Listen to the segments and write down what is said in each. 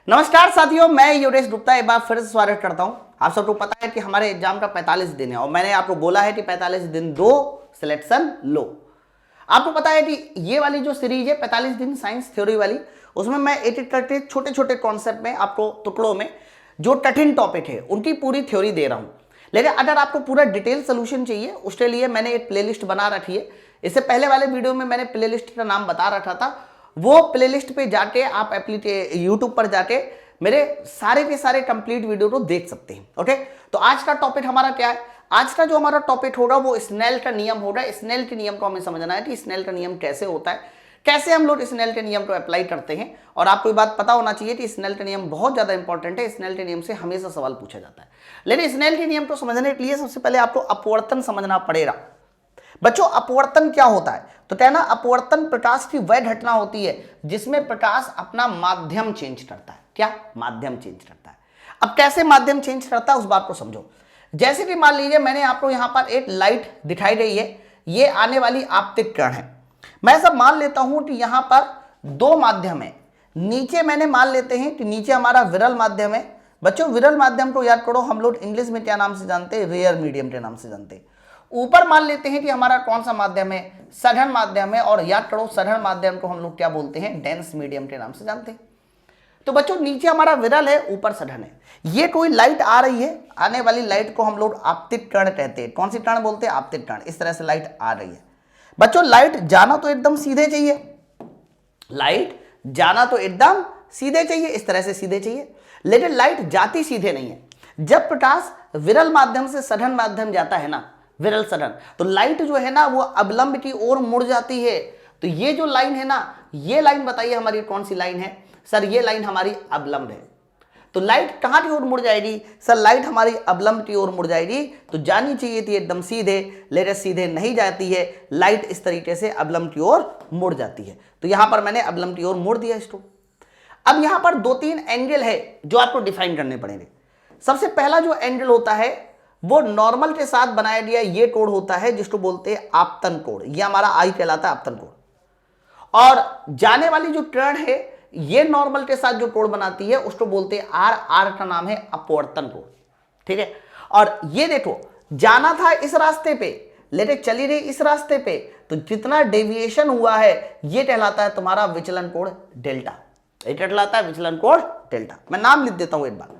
नमस्कार साथियों, मैं योगेश गुप्ता एक बार फिर से स्वागत करता हूं। आप सबको पता है कि हमारे एग्जाम का 45 दिन है और मैंने आपको बोला है कि 45 दिन दो, सिलेक्शन लो। आपको पता है कि ये वाली जो सीरीज है 45 दिन साइंस थ्योरी वाली, उसमें मैं एक एक करके छोटे छोटे कॉन्सेप्ट में आपको टुकड़ों में जो कठिन टॉपिक है उनकी पूरी थ्योरी दे रहा हूं। लेकिन अगर आपको पूरा डिटेल सोल्यूशन चाहिए उसके लिए मैंने एक प्लेलिस्ट बना रखी है। इससे पहले वाले वीडियो में मैंने प्लेलिस्ट का नाम बता रखा था, वो प्लेलिस्ट पे जाके आप यूट्यूब पर जाके मेरे सारे के सारे कंप्लीट वीडियो को देख सकते हैं। ओके, तो आज का टॉपिक हमारा क्या है? आज का जो हमारा टॉपिक होगा वो स्नेल का नियम होगा। स्नेल के नियम को हमें समझना है कि स्नेल का नियम कैसे होता है, कैसे हम लोग स्नेल के नियम को अप्लाई करते हैं। और आपको ये बात पता होना चाहिए कि स्नेल का नियम बहुत ज्यादा इंपॉर्टेंट है। स्नेल के नियम से हमेशा सवाल पूछा जाता है। लेकिन स्नेल के नियम को समझने के लिए सबसे पहले आपको अपवर्तन समझना पड़ेगा। बच्चों, अपवर्तन क्या होता है? तो कहना अपवर्तन प्रकाश की वह घटना होती है जिसमें प्रकाश अपना माध्यम चेंज करता है। क्या माध्यम चेंज करता है? अब कैसे माध्यम चेंज करता है उस बात को समझो। जैसे कि मान लीजिए मैंने आपको यहां पर एक लाइट दिखाई गई है, ये आने वाली आपतित किरण है। मैं सब मान लेता हूं कि यहां पर दो माध्यम है। नीचे मैंने मान लेते हैं कि नीचे हमारा विरल माध्यम है। बच्चों, विरल माध्यम को याद करो, हम लोग इंग्लिश में क्या नाम से जानते हैं? रेयर मीडियम के नाम से जानते हैं। ऊपर मान लेते हैं कि हमारा कौन सा माध्यम है? सघन माध्यम है। और याद करो, सघन माध्यम को हम लोग क्या बोलते हैं? डेंस मीडियम के नाम से जानते हैं। तो बच्चों, नीचे हमारा विरल है, ऊपर सघन है। ये कोई लाइट आ रही है, आने वाली लाइट को हम लोग आपतित किरण कहते हैं। कौन सी किरण बोलते हैं? आपतित किरण। इस तरह से लाइट आ रही है। बच्चों, लाइट जाना तो एकदम सीधे चाहिए, लाइट जाना तो एकदम सीधे चाहिए, इस तरह से सीधे चाहिए। लेकिन लाइट जाती सीधे नहीं है। जब प्रकाश विरल माध्यम से सघन माध्यम जाता है ना, विरल सघन, तो लाइट जो है ना वो अवलंब की ओर मुड़ जाती है। तो ये जो लाइन है ना, ये लाइन बताइए हमारी कौन सी लाइन है? सर, ये लाइन हमारी अवलंब है। तो लाइट कहां की ओर मुड़ जाएगी? सर, लाइट हमारी अवलंब की ओर मुड़ जाएगी। तो जानी चाहिए थी एकदम सीधे, लेकिन सीधे नहीं जाती है। लाइट इस तरीके से अवलंब की ओर मुड़ जाती है। तो यहां पर मैंने अवलंब की ओर मुड़ दिया इसको। अब यहां पर दो तीन एंगल है जो आपको डिफाइन करने पड़ेंगे। सबसे पहला जो एंगल होता है वो नॉर्मल के साथ बनाया गया ये कोण होता है जिसको बोलते हैं आपतन कोण। ये हमारा आई कहलाता है, आपतन कोण। और जाने वाली जो किरण है ये नॉर्मल के साथ जो कोण बनाती है उसको बोलते हैं आर। आर का नाम है अपवर्तन कोण। ठीक है। और ये देखो, जाना था इस रास्ते पे लेकिन चली रही इस रास्ते पे, तो जितना डेविएशन हुआ है ये कहलाता है तुम्हारा विचलन कोण डेल्टा। ये कहलाता है विचलन कोण डेल्टा। मैं नाम लिख देता हूं एक बार।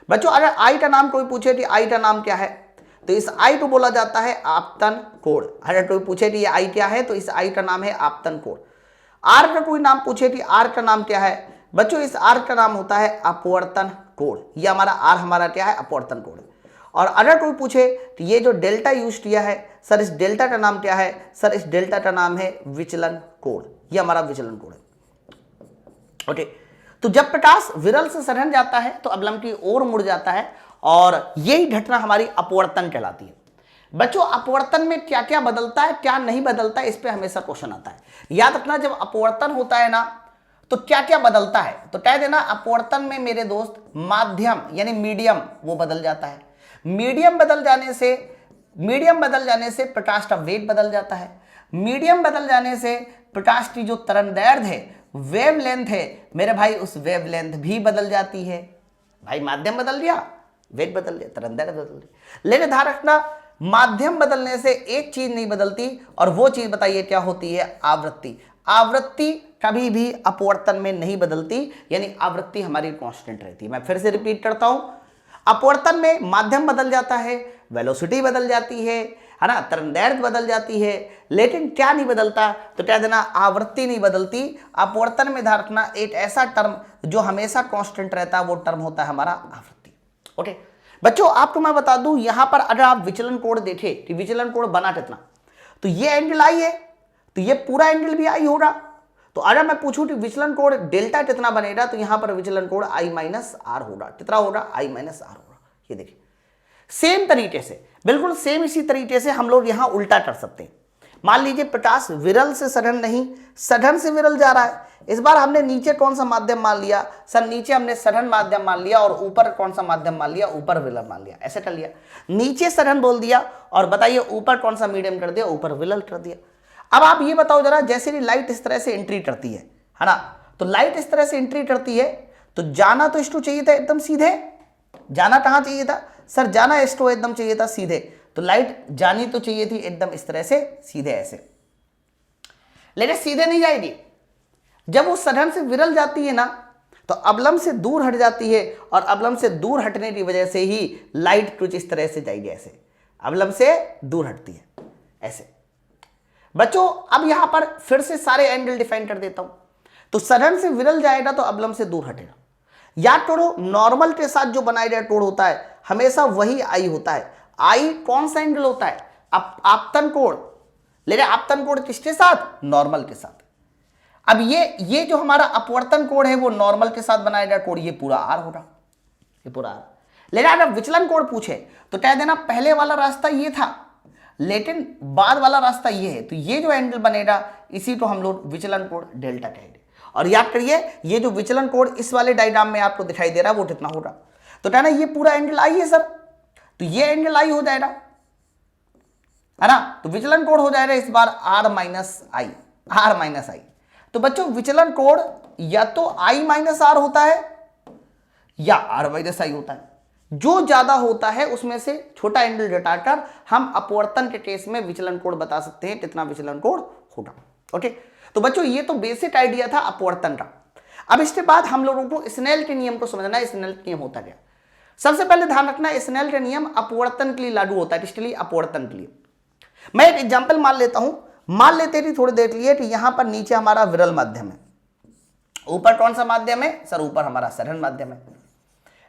बच्चों, अगर आई का नाम कोई पूछे कि आई का नाम क्या है, तो इस आई को बोला जाता है आपतन कोण। अगर कोई पूछे कि ये आई क्या है, तो इस आई का नाम है आपतन कोण। आर का कोई नाम पूछे कि आर का नाम क्या है, बच्चों इस आर का नाम होता है अपवर्तन कोण। ये हमारा आर हमारा क्या है? अपवर्तन कोण। और अगर कोई पूछे कि ये जो डेल्टा यूज किया है, सर इस डेल्टा का नाम क्या है? सर इस डेल्टा का नाम है विचलन कोण। ये हमारा विचलन कोण है। ओके, तो जब प्रकाश विरल से सघन जाता है तो अवलंब की ओर मुड़ जाता है और यही घटना हमारी अपवर्तन कहलाती है। बच्चों, अपवर्तन में क्या क्या बदलता है, क्या नहीं बदलता है, इस पे हमेशा क्वेश्चन आता है। याद रखना, जब अपवर्तन होता है ना तो क्या क्या बदलता है, तो कह देना अपवर्तन में मेरे दोस्त माध्यम यानी मीडियम वो बदल जाता है। मीडियम बदल जाने से प्रकाश का वेग बदल जाता है। मीडियम बदल जाने से प्रकाश की जो तरंगदैर्घ्य है, वेवलेंथ है मेरे भाई, उस वेवलेंथ भी बदल जाती है। भाई माध्यम बदल दिया, वेग बदल दिया, तरंगदैर्घ्य बदल दिया। लेकिन ध्यान रखना, माध्यम बदलने से एक चीज नहीं बदलती, और वो चीज बताइए क्या होती है? आवृत्ति। आवृत्ति कभी भी अपवर्तन में नहीं बदलती, यानी आवृत्ति हमारी कांस्टेंट रहती है। मैं फिर से रिपीट करता हूं, अपवर्तन में माध्यम बदल जाता है, वेलोसिटी बदल जाती है ना, तरंगदैर्घ्य बदल जाती है, लेकिन क्या नहीं बदलता? तो क्या देना? आवृत्ति नहीं बदलती। अपवर्तन में ध्यान रखना, एक ऐसा टर्म जो हमेशा कांस्टेंट रहता है वो टर्म होता है हमारा आवृत्ति। ओके बच्चों, आपको मैं बता दूं, यहां पर अगर आप विचलन कोण देखें कि विचलन कोण बना कितना, तो ये एंगल आई है, तो ये पूरा एंगल भी आई होगा। तो अगर मैं पूछूं कि विचलन कोण डेल्टा कितना बनेगा, तो यहां पर विचलन कोण आई माइनस आर होगा। कितना होगा? आई माइनस आर होगा। ये देखिए, सेम तरीके से, बिल्कुल सेम इसी तरीके से हम लोग यहां उल्टा कर सकते हैं। मान लीजिए प्रकाश विरल से सघन नहीं, सघन से विरल जा रहा है। इस बार हमने नीचे कौन सा माध्यम मान लिया? सर नीचे हमने सघन माध्यम मान लिया, और ऊपर कौन सा माध्यम मान लिया? ऊपर विरल मान लिया। ऐसे कर लिया, नीचे सघन बोल दिया, और बताइए ऊपर कौन सा मीडियम कर दिया? ऊपर विरल कर दिया। अब आप ये बताओ जरा, जैसे लाइट इस तरह से एंट्री करती है ना, तो लाइट इस तरह से एंट्री करती है, तो जाना तो S2 चाहिए था एकदम सीधे, जाना कहां चाहिए था सर, जाना S2 एकदम चाहिए था सीधे, तो लाइट जानी तो चाहिए थी एकदम इस तरह से सीधे ऐसे, लेकिन सीधे नहीं जाएगी। जब वो सधन से विरल जाती है ना तो अवलंब से दूर हट जाती है, और अवलंब से दूर हटने की वजह से ही लाइट कुछ इस तरह से जाएगी ऐसे, अवलंब से दूर हटती है ऐसे। बच्चों अब यहां पर फिर से सारे एंगल डिफाइन कर देता हूं। तो सधन से विरल जाएगा तो अवलंब से दूर हटेगा। याद करो नॉर्मल के साथ जो बनाया गया कोण होता है हमेशा वही आई होता है। आई कौन सा एंगल होता है, आपतन कोण, लेकिन आपतन कोण किसके साथ, नॉर्मल के साथ। अब ये जो हमारा अपवर्तन कोण है वो नॉर्मल के साथ बनाया गया कोण, ये पूरा आर होगा, ये पूरा आर। लेकिन अगर विचलन कोण पूछे तो कह देना पहले वाला रास्ता ये था लेकिन बाद वाला रास्ता ये है, तो ये जो एंगल बनेगा इसी को हम लोग विचलन कोण डेल्टा कहेंगे। और याद करिए ये जो विचलन कोण इस वाले डायग्राम में आपको दिखाई दे रहा है वो कितना होगा, तो कहना ये पूरा एंगल आई है सर, तो ये एंगल आई हो जाएगा, है ना। तो विचलन कोण हो जाएगा इस बार R minus I, R minus I. तो बच्चों विचलन कोण या तो आई माइनस आर होता है या आर माइनस आई होता है, जो ज्यादा होता है उसमें से छोटा एंगल घटाकर हम अपवर्तन के केस में विचलन कोण बता सकते हैं कितना विचलन कोण होगा। ओके, तो बच्चों ये तो बेसिक आइडिया था अपवर्तन का। अब इसके बाद हम लोगों को स्नेल के नियम को समझना है। स्नेल के नियम होता क्या, सबसे पहले ध्यान रखना स्नेल का नियम अपवर्तन के लिए लागू होता है, किसके लिए, अपवर्तन के लिए। मैं एक एग्जांपल मान लेता हूं, मान लेते थी थोड़ी देर के लिए कि यहां पर नीचे हमारा विरल माध्यम है, ऊपर कौन सा माध्यम है सर, ऊपर हमारा सघन माध्यम है।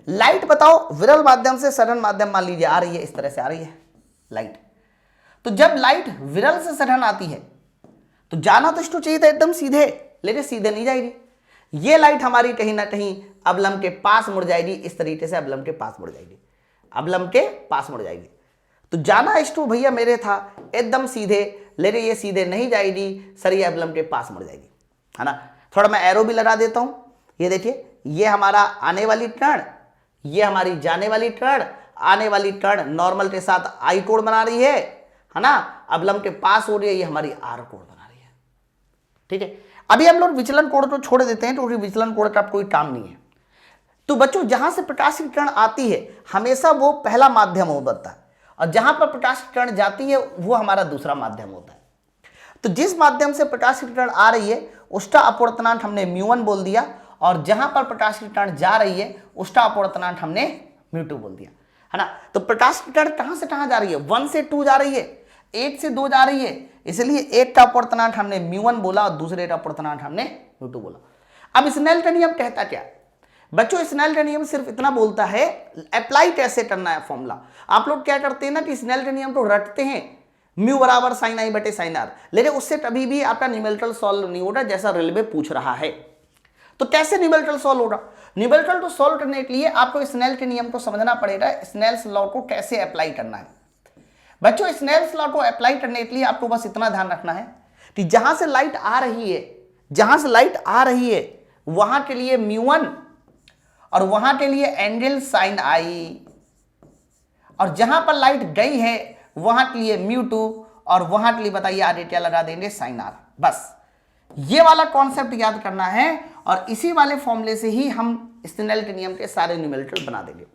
लाइट बताओ विरल माध्यम से सघन माध्यम मान लीजिए आ रही है, इस तरह से आ रही है लाइट। तो जब लाइट विरल से सघन आती है तो जाना तो इसको चाहिए था एकदम सीधे, लेकिन सीधे नहीं जाएगी। ये लाइट हमारी कहीं ना कहीं अवलंब के पास मुड़ जाएगी, इस तरीके से अवलंब के पास मुड़ जाएगी, अवलंब के पास मुड़ जाएगी। तो जाना S2 भैया मेरे था एकदम सीधे, लेकिन ये सीधे नहीं जाएगी सर, ये अवलंब के पास मुड़ जाएगी, है ना। थोड़ा मैं एरो भी लगा देता हूं, ये देखिए ये हमारा आने वाली टर्न, ये हमारी जाने वाली टर्न, आने वाली टर्न नॉर्मल के साथ आई कोण बना रही है ना, अवलंब के पास हो रही है, ये हमारी आर कोण बना रही है। ठीक है, अभी हम लोग विचलन कोण को छोड़ देते हैं क्योंकि विचलन कोण का कोई काम नहीं है। तो बच्चों जहां से प्रकाश की किरण आती है हमेशा वो पहला माध्यम होता है, और जहां पर प्रकाश की किरण जाती है वो हमारा दूसरा माध्यम होता है। तो जिस माध्यम से प्रकाश की किरण आ रही है उसका अपवर्तनांक हमने μ1 बोल दिया, और जहां पर प्रकाश की किरण जा रही है उसका अपवर्तनांक हमने μ2 बोल दिया, है ना। तो प्रकाश की किरण कहां से कहां जा रही है, 1 से 2 जा रही है, 1 से 2 जा रही है, इसलिए एक का अपवर्तनांक हमने μ1 बोला और दूसरे का अपवर्तनांक हमने μ2 बोला। अब स्नेल का नियम कहता क्या बच्चों, स्नेल का नियम सिर्फ इतना बोलता है अप्लाई कैसे करना है फॉर्मूला। आप लोग क्या करते हैं ना कि स्नेल का नियम तो रटते हैं म्यू बराबर साइन आई बटे साइन आर, लेकिन उससे कभी भी आपका न्यूमेरिकल सॉल्व नहीं होगा जैसा रेलवे पूछ रहा है। तो कैसे न्यूमेरिकल सॉल्व होगा, न्यूमेरिकल को सॉल्व करने के लिए आपको स्नेल के नियम को समझना पड़ेगा, स्नेल्स लॉ को कैसे अप्लाई करना है। बच्चों स्नेल्स लॉ को अप्लाई करने के लिए आपको बस इतना ध्यान रखना है कि जहां से लाइट आ रही है, जहां से लाइट आ रही है वहां के लिए μ1 और वहां के लिए एंगल साइन आई, और जहां पर लाइट गई है वहां के लिए μ2 और वहां के लिए बताइए आगे क्या लगा देंगे साइन आर। बस ये वाला कॉन्सेप्ट याद करना है और इसी वाले फॉर्मूले से ही हम स्नेल के नियम के सारे न्यूमेरिकल बना देंगे।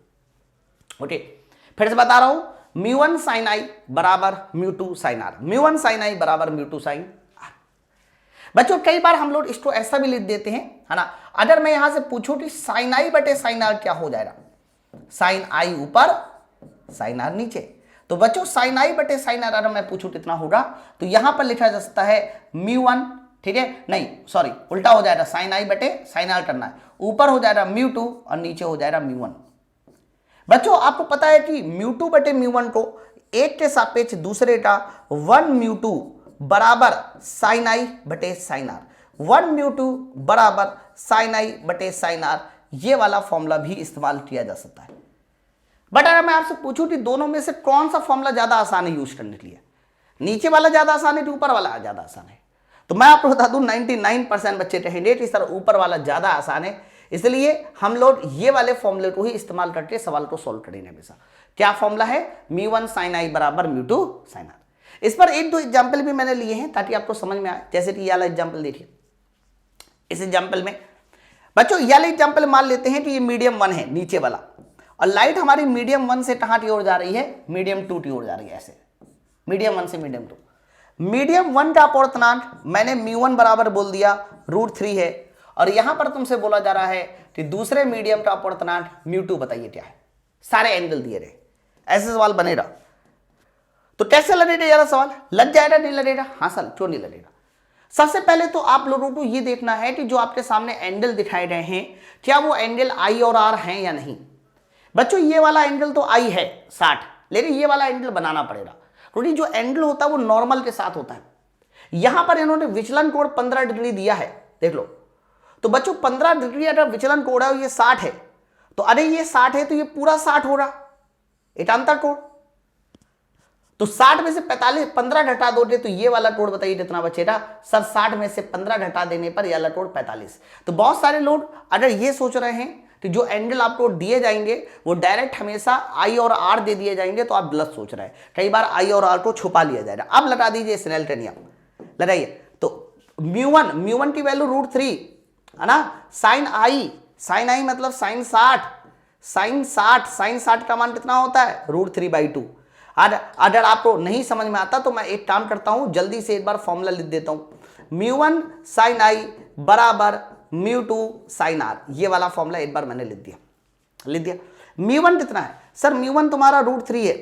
ओके, फिर से बता रहा हूं μ1 साइन आई बराबर μ2 साइन आर, μ1 साइन आई बराबर μ2 साइन आर। बच्चों कई बार हम लोग इसको ऐसा भी लिख देते हैं, है ना। अगर मैं यहां से पूछूं कि साइन आई बटे साइन आर क्या हो जाएगा, साइन आई ऊपर साइन आर नीचे, तो बच्चों साइन आई बटे साइन आर अगर मैं पूछूं कितना होगा तो यहां पर लिखा जा सकता है μ1, ठीक है, नहीं सॉरी उल्टा हो जाएगा, साइन आई बटे साइन आर करना है, ऊपर हो जाएगा μ2 और नीचे हो जाएगा μ1। बच्चों आपको पता है कि μ2 बटे μ1 को एक के सापेक्ष दूसरे का 1 μ2 बराबर साइन आई बटे साइन आर, 1 μ2 बराबर साइन आई बटे साइन आर, ये वाला फॉर्मूला भी इस्तेमाल किया जा सकता है। बट अगर मैं आपसे पूछूं कि दोनों में से कौन सा फॉर्मूला ज्यादा आसान है यूज करने के लिए, नीचे वाला ज्यादा आसान है कि ऊपर वाला ज्यादा आसान है, तो मैं आपको बता दूं 99% बच्चे कहेंगे कि सर ऊपर वाला ज्यादा आसान है, इसलिए हम लोग ये वाले फॉर्मूले को ही इस्तेमाल करके सवाल को सॉल्व करेंगे हमेशा। क्या फॉर्मूला है, μ1 साइन आई बराबर μ2 साइन आर। इस पर एक दो एग्जाम्पल भी मैंने लिए हैं ताकि आपको समझ में आए, जैसे कि ये वाला एग्जाम्पल देखिए। इस एग्जाम्पल में बच्चों ये वाला एग्जाम्पल मान लेते हैं कि ये मीडियम 1 है नीचे वाला, और लाइट हमारी मीडियम 1 से कहां की ओर जा रही है, मीडियम 2 की ओर जा रही है। ऐसे मीडियम 1 से मीडियम 2, मीडियम 1 का अपवर्तनांक मैंने μ1 बराबर बोल दिया √3 है, और यहां पर तुमसे बोला जा रहा है कि दूसरे मीडियम का अपवर्तनांक μ2 बताइए क्या है। सारे एंगल दिए रहे, ऐसे सवाल बनेगा। तो कैसे लगेगा यार सवाल, लग जाएगा नहीं लगेगा? हाँ सर, क्यों नहीं लगेगा। सबसे पहले तो आप लोगों को ये देखना है कि जो आपके सामने एंगल दिखाए गए हैं क्या वो एंगल आई और आर हैं या नहीं। बच्चों ये वाला एंगल तो आई है 60, लेकिन ये वाला एंगल बनाना पड़ेगा, क्योंकि जो एंगल होता है वो नॉर्मल के साथ होता है। यहां पर इन्होंने विचलन कोण 15 डिग्री दिया है, देख लो। तो बच्चों 15 डिग्री अगर विचलन कोण है और ये 60 है, तो अरे ये 60 है तो ये पूरा 60 हो रहा, एकांतर कोण। तो 60 में से 15 घटा दोगे तो ये वाला कोण बताइए कितना बचेगा। सर 60 में से 15 घटा देने पर ये वाला कोण 45। तो बहुत सारे लोग अगर ये सोच रहे हैं कि जो एंगल आपको दिए जाएंगे वो डायरेक्ट हमेशा आई और आर दे दिए जाएंगे, तो आप गलत सोच रहे हैं। कई बार आई और आर को छुपा लिया जाएगा। अब लगा दीजिए स्नेल का नियम, लगाइए। तो μ1 की वैल्यू √3 है ना, साइन आई मतलब साइन 60 का मान कितना होता है, √3/2। अगर आपको नहीं समझ में आता तो मैं एक काम करता हूं, जल्दी से एक बार फॉर्मूला लिख देता हूं। μ1 साइन आई बराबर μ2 साइन आर, ये वाला फॉर्मूला एक बार मैंने लिख दिया। μ1 कितना है सर, μ1 तुम्हारा √3 है,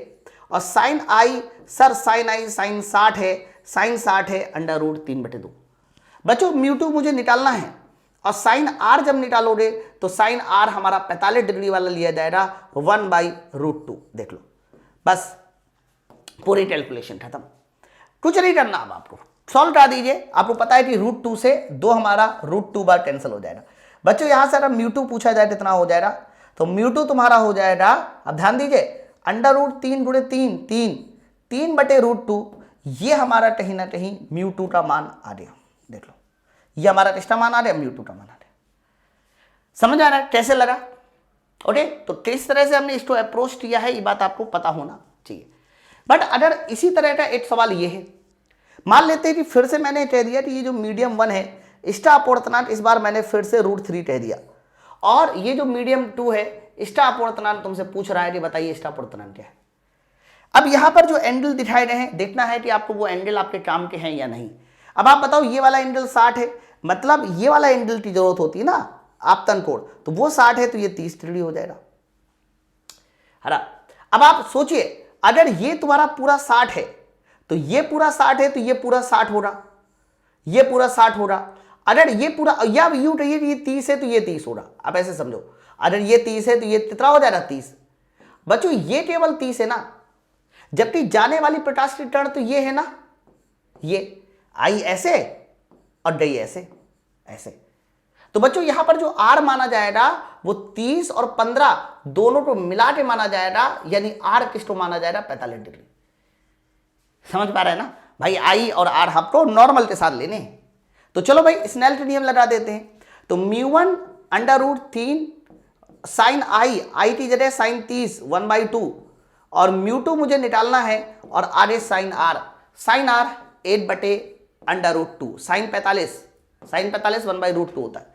और साइन आई सर साइन आई साइन 60 है, साइन 60 है √3/2। बच्चों μ2 मुझे निकालना है, और साइन आर जब निकालोगे तो साइन आर हमारा 45 डिग्री वाला लिया जाएगा 1/√2। देख लो, बस पूरी कैलकुलेशन खत्म, कुछ नहीं करना। अब आपको सॉल्व कर दीजिए, आपको पता है कि √2 से 2 हमारा √2 बार कैंसिल हो जाएगा। बच्चों यहां से अगर μ2 पूछा जाए कितना हो जाएगा, तो μ2 तुम्हारा हो जाएगा, अब ध्यान दीजिए, √3 × 3/√2, ये हमारा कहीं ना कहीं μ2 का मान आ गया। देख लो, ये हमारा किसका मान आ रहा है, μ2 का मान आ रहा है। समझ आ रहा है कैसे लगा? ओके, तो किस तरह से हमने इसको अप्रोच किया है ये बात आपको पता होना चाहिए। बट अगर इसी तरह का एक सवाल ये है, मान लेते हैं कि फिर से मैंने कह दिया कि ये जो मीडियम 1 है इसका अपवर्तनांक इस बार मैंने फिर से √3 कह दिया, और ये जो मीडियम 2 है इसका अपवर्तनांक तुमसे पूछ रहा है कि बताइए इसका अपवर्तनांक क्या है। अब यहां पर जो एंगल दिखाए गए हैं, देखना है कि आपको वो एंगल आपके काम के हैं या नहीं। अब आप बताओ, ये वाला एंगल 60 है, मतलब ये वाला एंगल की जरूरत होती है ना आपतन कोण, तो वो 60 है तो ये 30 डिग्री हो जाएगा, है ना। अब आप सोचिए, अगर ये तुम्हारा पूरा 60 है तो ये पूरा 60 है तो ये पूरा 60 हो रहा, ये पूरा 60 हो रहा। अगर ये पूरा, या यूं कहिए कि ये 30 है तो ये 30 हो रहा। अब ऐसे समझो, अगर ये 30 है तो ये कितना हो जाएगा, 30। बच्चों ये केवल 30 है ना, जबकि जाने वाली प्रकाश की टर्न तो ये है ना, ये आई ऐसे और गई ऐसे ऐसे। तो बच्चों यहां पर जो आर माना जाएगा वो 30 और 15 दोनों को मिला के माना जाएगा, यानी आर किसको माना जाएगा, 45 डिग्री। समझ पा रहे हैं ना भाई, आई और आर आपको नॉर्मल के साथ लेने। तो चलो भाई स्नेल का नियम लगा देते हैं। तो μ1 √3 साइन आई की जगह साइन 30 1/2, और μ2 मुझे निकालना है, और आगे साइन आर 8/√2, साइन 45 1/√2 होता है।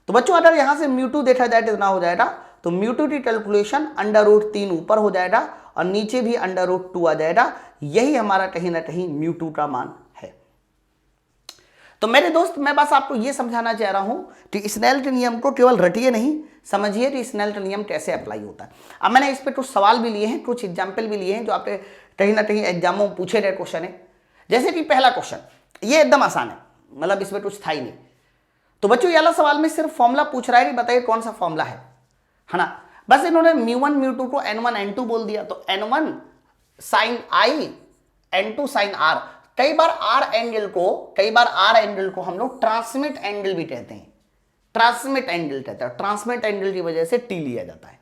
तो बच्चों अगर यहां से μ2 देखा जाए तो कितना हो जाएगा, तो μ2 की कैलकुलेशन √3 ऊपर हो जाएगा और नीचे भी √2 आ जाएगा। यही हमारा कहीं ना कहीं μ2 का मान है। तो मेरे दोस्त, मैं बस आपको यह समझाना चाह रहा हूं कि स्नेल के नियम को केवल रटिए नहीं, समझिए कि स्नेल का नियम कैसे अप्लाई होता है। अब मैंने इस पर कुछ सवाल भी लिए हैं, कुछ एग्जाम्पल भी लिए हैं जो आपके कहीं ना कहीं एग्जामों में पूछे गए क्वेश्चन है। जैसे कि पहला क्वेश्चन, ये एकदम आसान है, मतलब इसमें कुछ था ही नहीं। तो बच्चों ये वाला सवाल में सिर्फ फॉर्मूला पूछ रहा है कि बताइए कौन सा फॉर्मूला है ना। बस इन्होंने μ1 μ2 को n1 n2 बोल दिया, तो n1 sign I n2 sign are. कई बार आर एंगल को हम लोग ट्रांसमिट एंगल भी कहते हैं, ट्रांसमिट एंगल की वजह से टी लिया जाता है,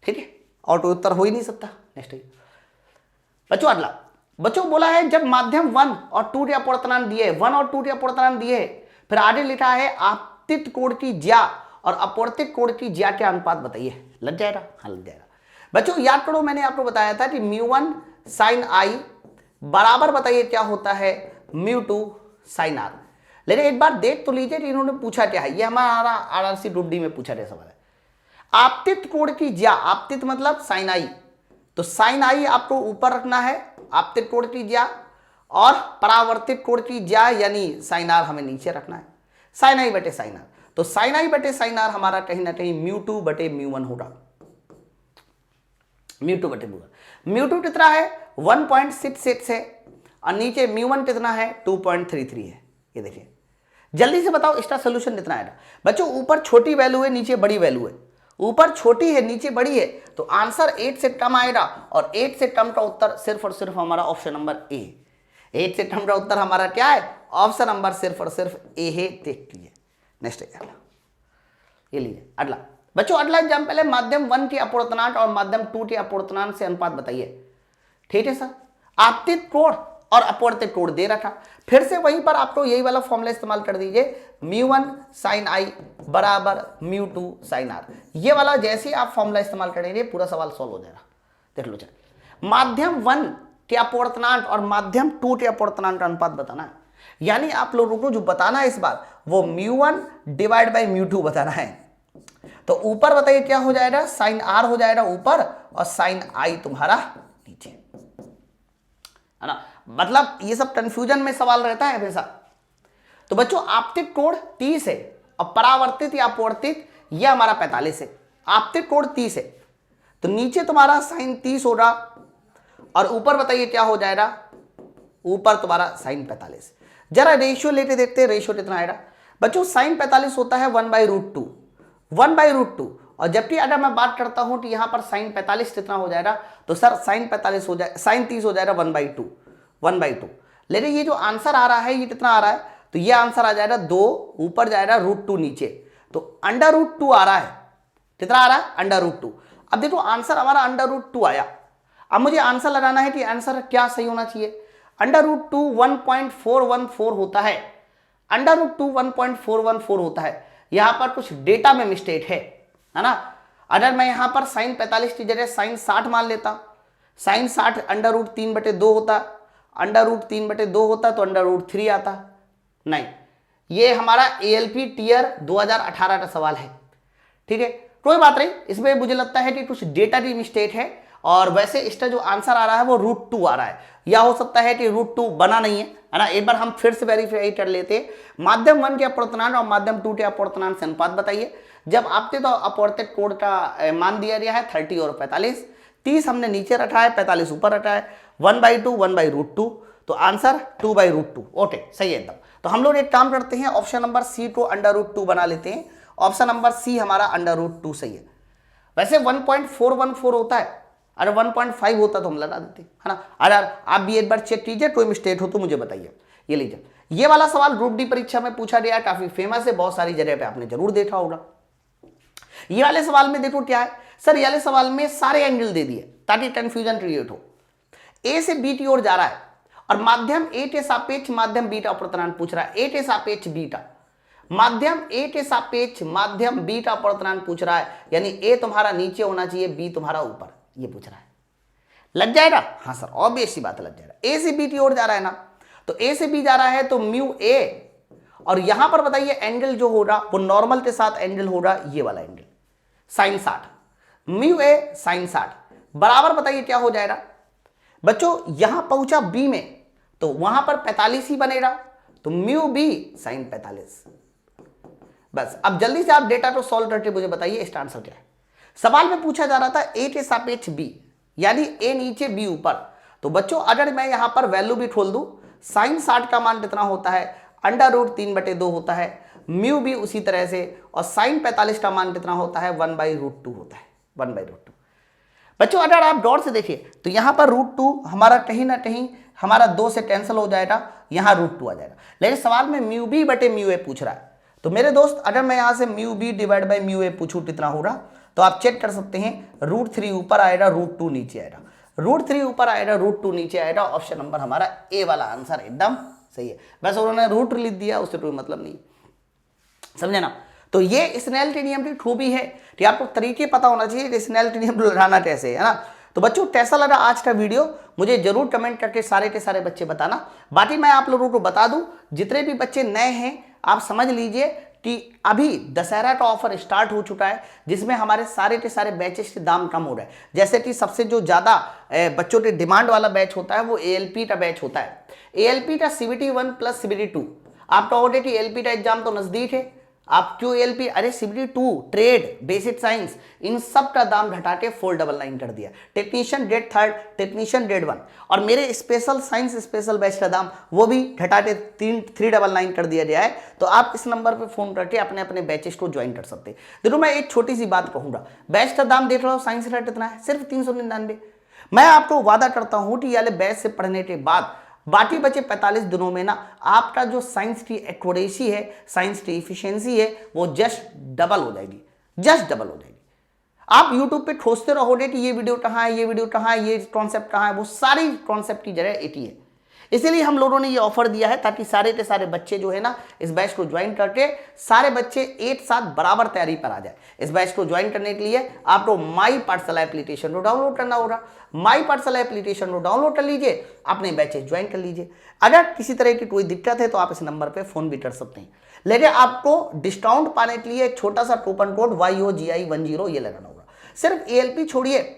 ठीक है। और तो उत्तर हो ही नहीं सकता। नेक्स्ट बच्चों अगला, बच्चों बोला है जब माध्यम 1 और 2 के अपवर्तनांक दिए, 1 और 2 के अपवर्तनांक दिए, फिर आगे लिखा है आपतित कोण की ज्या और अपवर्तित कोण की ज्या के अनुपात बताइए। लग जाएगा? हाँ लग जाएगा। बच्चों याद करो, मैंने आपको बताया था कि μ1 साइन आई बराबर बताइए क्या होता है, μ2 साइन आर। लेकिन एक बार देख तो लीजिए कि इन्होंने पूछा क्या है। ये हमारा आरआरसी ग्रुप डी में पूछा गया सवाल है। आपतित कोण की ज्या, आपतित मतलब साइन आई, तो साइन आई आपको ऊपर रखना है, आपतित कोण की ज्या, और परावर्तित कोण की ज्या यानी साइन आर हमें नीचे रखना है। साइन आई बटे साइन आर, तो साइन आई बटे साइन आर हमारा कहीं ना कहीं म्यू2 बटे म्यू1 होगा। म्यू2 बटे म्यू1, म्यू2 कितना है 1.66 है, और नीचे म्यू1 कितना है 2.33 है। ये देखिए जल्दी से बताओ इसका सोल्यूशन कितना आएगा। बच्चों ऊपर छोटी वैल्यू है, नीचे बड़ी वैल्यू है, ऊपर छोटी है नीचे बड़ी है, तो आंसर 8 से कम आएगा, और 8 से कम का उत्तर सिर्फ और सिर्फ हमारा ऑप्शन नंबर ए। 8 से कम का उत्तर हमारा क्या है, ऑप्शन नंबर सिर्फ और सिर्फ ए है। देख लीजिए नेक्स्ट अगला, ये लीजिए अगला। बच्चों अगला एग्जाम्पल है माध्यम 1 के अपूर्णांक और माध्यम 2 के अपूर्णांक से अनुपात बताइए। ठीक है सर, आपतित कोण और अपवर्तित कोण दे रखा, फिर से वहीं पर आपको यही वाला फॉर्मूला इस्तेमाल कर दीजिए, म्यू1 साइन आई बराबर म्यू2 साइन आर। ये वाला जैसे आप फॉर्मूला इस्तेमाल करेंगे पूरा सवाल सॉल्व हो जाएगा। देख लो चल, माध्यम 1 के अपूर्णांक और माध्यम 2 के अपूर्णांक का अनुपात बताना है, यानी आप लोगों को जो बताना है इस बार वो म्यू1 डिवाइड बाई म्यू2 बताना है। तो ऊपर बताइए क्या हो जाएगा, साइन आर हो जाएगा ऊपर और साइन आई तुम्हारा नीचे, है ना। मतलब ये सब कंफ्यूजन में सवाल रहता है हमेशा। तो बच्चों आपतित कोण 30 है और परावर्तित या अपवर्तित यह हमारा 45 है। आपतित कोण 30 है तो नीचे तुम्हारा साइन 30 होगा, और ऊपर बताइए क्या हो जाएगा, ऊपर तुम्हारा साइन 45। जरा रेशियो लेके देखते हैं, रेशियो कितना आएगा। बच्चों साइन 45 होता है 1/√2, 1/√2, और जबकि अगर मैं बात करता हूं कि यहां पर साइन 45 कितना हो जाएगा, तो सर साइन 45 हो जाए, साइन 30 हो जाएगा 1/2। लेकिन ये जो आंसर आ रहा है ये कितना आ रहा है, तो ये आंसर आ जाएगा 2, ऊपर जाएगा √2 नीचे, तो √2 आ रहा है। कितना आ रहा है, √2। अब देखो आंसर हमारा √2 आया। अब मुझे आंसर लगाना है कि आंसर क्या सही होना चाहिए। √2 1.414 होता है, √2 1.414 होता है। यहां पर कुछ डेटा में मिस्टेक है ना। अगर मैं यहां पर साइन 45 की जगह साइन 60 मान लेता, साइन 60 √3/2 होता, √3/2 होता तो √3 आता। नहीं, ये हमारा ALP टीयर 2018 का सवाल है। ठीक है, कोई बात नहीं, इसमें मुझे लगता है कि कुछ डेटा की मिस्टेक है, और वैसे इसका जो आंसर आ रहा है वो √2 आ रहा है, या हो सकता है कि √2 बना नहीं है ना। एक बार हम फिर से वेरीफाई कर लेते हैं। माध्यम 1 के अपूर्णांक और माध्यम 2 के अपूर्णांक से अनुपात बताइए। जब आपके तो अपवर्तित कोण का मान दिया गया है 30 और 45, 30 हमने नीचे रखा है, 45 ऊपर रखा है, 1/2 1/√2, तो आंसर 2/√2। ओके, सही है एकदम। तो हम लोग एक काम करते हैं, ऑप्शन नंबर सी को √2 बना लेते हैं। ऑप्शन नंबर सी हमारा √2 सही है। वैसे 1.414 होता है, अगर 1.5 होता तो हम लगा देते, है ना। अगर आप भी एक बार चेक कीजिए, कोई मिस्टेक हो तो मुझे बताइए। ये लीजिए, ये वाला सवाल ग्रुप डी परीक्षा में पूछा गया, काफी फेमस है, बहुत सारी जगह पे आपने जरूर देखा होगा। ये वाले सवाल में देखो क्या है सर, ये वाले सवाल में सारे एंगल दे दिए ताकि कंफ्यूजन क्रिएट हो। ए से बी की ओर जा रहा है और माध्यम ए के सापेक्ष माध्यम बी का अपूर्णांक पूछ रहा है। ए के सापेक्ष बी का, माध्यम ए के सापेक्ष माध्यम बी का अपूर्णांक पूछ रहा है, यानी ए तुम्हारा नीचे होना चाहिए, बी तुम्हारा ऊपर, ये पूछ रहा है। लग जाएगा, हाँ सर ऑब्वियस सी बात, लग जाएगा। ए से बी की ओर जा रहा है ना, तो ए से बी जा रहा है तो म्यू ए, और यहां पर बताइए एंगल जो होगा वो नॉर्मल के साथ एंगल होगा, ये वाला angle sine 60, mu A sign 60 बराबर बताइए क्या हो जाएगा। बच्चों यहां पहुंचा बी में तो वहां पर 45 ही बनेगा, तो म्यू बी साइन 45। बस अब जल्दी से आप डेटा को सॉल्व करके मुझे बताइए इसका आंसर क्या है। सवाल में पूछा जा रहा था ए के सापेक्ष बी, यानी ए नीचे बी ऊपर। तो बच्चों अगर मैं यहां पर वैल्यू भी खोल दूं, साइन 60 का मान कितना होता है, √3/2 होता है, म्यू भी उसी तरह से, और साइन 45 का मान कितना होता है, 1/√2 होता है, 1/√2। बच्चों अगर आप गौर से देखिए तो यहां पर √2 हमारा कहीं ना कहीं हमारा 2 से कैंसिल हो जाएगा, यहां √2 आ जाएगा। लेकिन सवाल में म्यू बी बटे म्यू ए पूछ रहा है, तो मेरे दोस्त अगर मैं यहां से mu B divide by mu A पूछूं कितना होगा, तो आप चेक कर सकते हैं, √3 ऊपर आएगा, √2 नीचे आएगा, √3 ऊपर आएगा, √2 नीचे आएगा। ऑप्शन नंबर हमारा ए वाला आंसर एकदम सही है। बस उन्होंने रूट लिख दिया, उससे कोई मतलब नहीं, समझे ना। तो ये स्नेल के नियम की खूबी है कि आपको तरीके पता होना चाहिए कि स्नेल के नियम लगाना कैसे, है ना। तो बच्चों कैसा लगा आज का वीडियो मुझे जरूर कमेंट करके सारे के सारे बच्चे बताना। बाकी मैं आप लोगों को बता दूं, जितने भी बच्चे नए हैं आप समझ लीजिए कि अभी दशहरा का ऑफर स्टार्ट हो चुका है, जिसमें हमारे सारे के सारे बैचेस के दाम कम हो रहे हैं। जैसे कि सबसे जो ज्यादा बच्चों के डिमांड वाला बैच होता है वो ALP का बैच होता है। ALP का CBT 1 प्लस CBT 2। आप कहोगे कि ALP का एग्जाम तो नजदीक है, आप क्यों ALP? अरे CBT 2, ट्रेड, बेसिक साइंस, इन सब का दाम घटा के 499 कर दिया। टेक्नीशियन ग्रेड 3, टेक्नीशियन ग्रेड 1 और मेरे स्पेशल साइंस स्पेशल बैच का दाम वो भी घटा के 399 कर दिया गया है। तो आप इस नंबर पे फोन करके अपने अपने बैचेस को ज्वाइन कर सकते हैं। देखो मैं एक छोटी सी बात कहूंगा, बैच का दाम देख रहा हूँ, साइंस का कितना है? सिर्फ 399। मैं आपको वादा करता हूं कि ये वाले बैच से पढ़ने के बाद बाकी बचे 45 दिनों में ना आपका जो साइंस की एक्यूरेसी है, साइंस की इफिशिएंसी है, वो जस्ट डबल हो जाएगी, जस्ट डबल हो जाएगी। आप YouTube पे खोजते रहोगे कि ये वीडियो कहाँ है, ये वीडियो कहाँ है, ये कॉन्सेप्ट कहाँ है, वो सारी कॉन्सेप्ट की जगह एक ही है। इसीलिए हम लोगों ने ये ऑफर दिया है ताकि सारे के सारे बच्चे जो है ना इस बैच को ज्वाइन करके सारे बच्चे एक साथ बराबर तैयारी पर आ जाए। इस बैच को ज्वाइन करने के लिए आपको माई पाठशाला एप्लीकेशन को डाउनलोड करना होगा। माई पाठशाला एप्लीकेशन को डाउनलोड कर लीजिए, अपने बैचेस ज्वाइन कर लीजिए। अगर किसी तरह की कोई दिक्कत है तो आप इस नंबर पर फोन भी कर सकते हैं। लेकिन आपको डिस्काउंट पाने के लिए छोटा सा कूपन कोड YOGI10 ये लगाना होगा। सिर्फ ALP छोड़िए,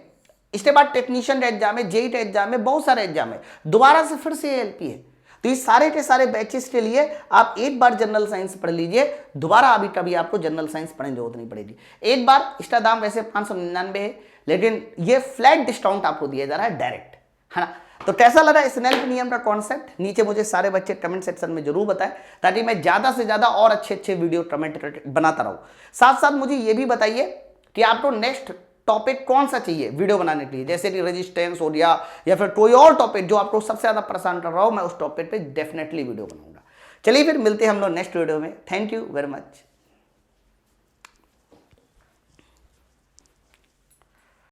इसके बाद टेक्नीशियन एग्जाम है, JEE एग्जाम है, बहुत सारे एग्जाम है, दोबारा से फिर से ALP है। तो इस सारे के सारे बैचेस के लिए आप एक बार जनरल साइंस पढ़ लीजिए, दोबारा अभी कभी आपको जनरल साइंस पढ़ने की जरूरत नहीं पड़ेगी। एक बार इसका दाम वैसे 599 है, लेकिन ये फ्लैट डिस्काउंट आपको दिया जा रहा है डायरेक्ट, है ना। तो कैसा लगा स्नेल नियम का कॉन्सेप्ट नीचे मुझे सारे बच्चे कमेंट सेक्शन में जरूर बताएं, ताकि मैं ज्यादा से ज्यादा और अच्छे अच्छे वीडियो कमेंट बनाता रहूं। साथ साथ मुझे ये भी बताइए कि आपको नेक्स्ट टॉपिक कौन सा चाहिए वीडियो बनाने के लिए, जैसे कि रेजिस्टेंस हो गया या फिर कोई और टॉपिक जो आपको सबसे ज्यादा परेशान कर रहा हो, मैं उस टॉपिक पे डेफिनेटली वीडियो बनाऊंगा। चलिए फिर मिलते हैं हम लोग नेक्स्ट वीडियो में। Thank you very much.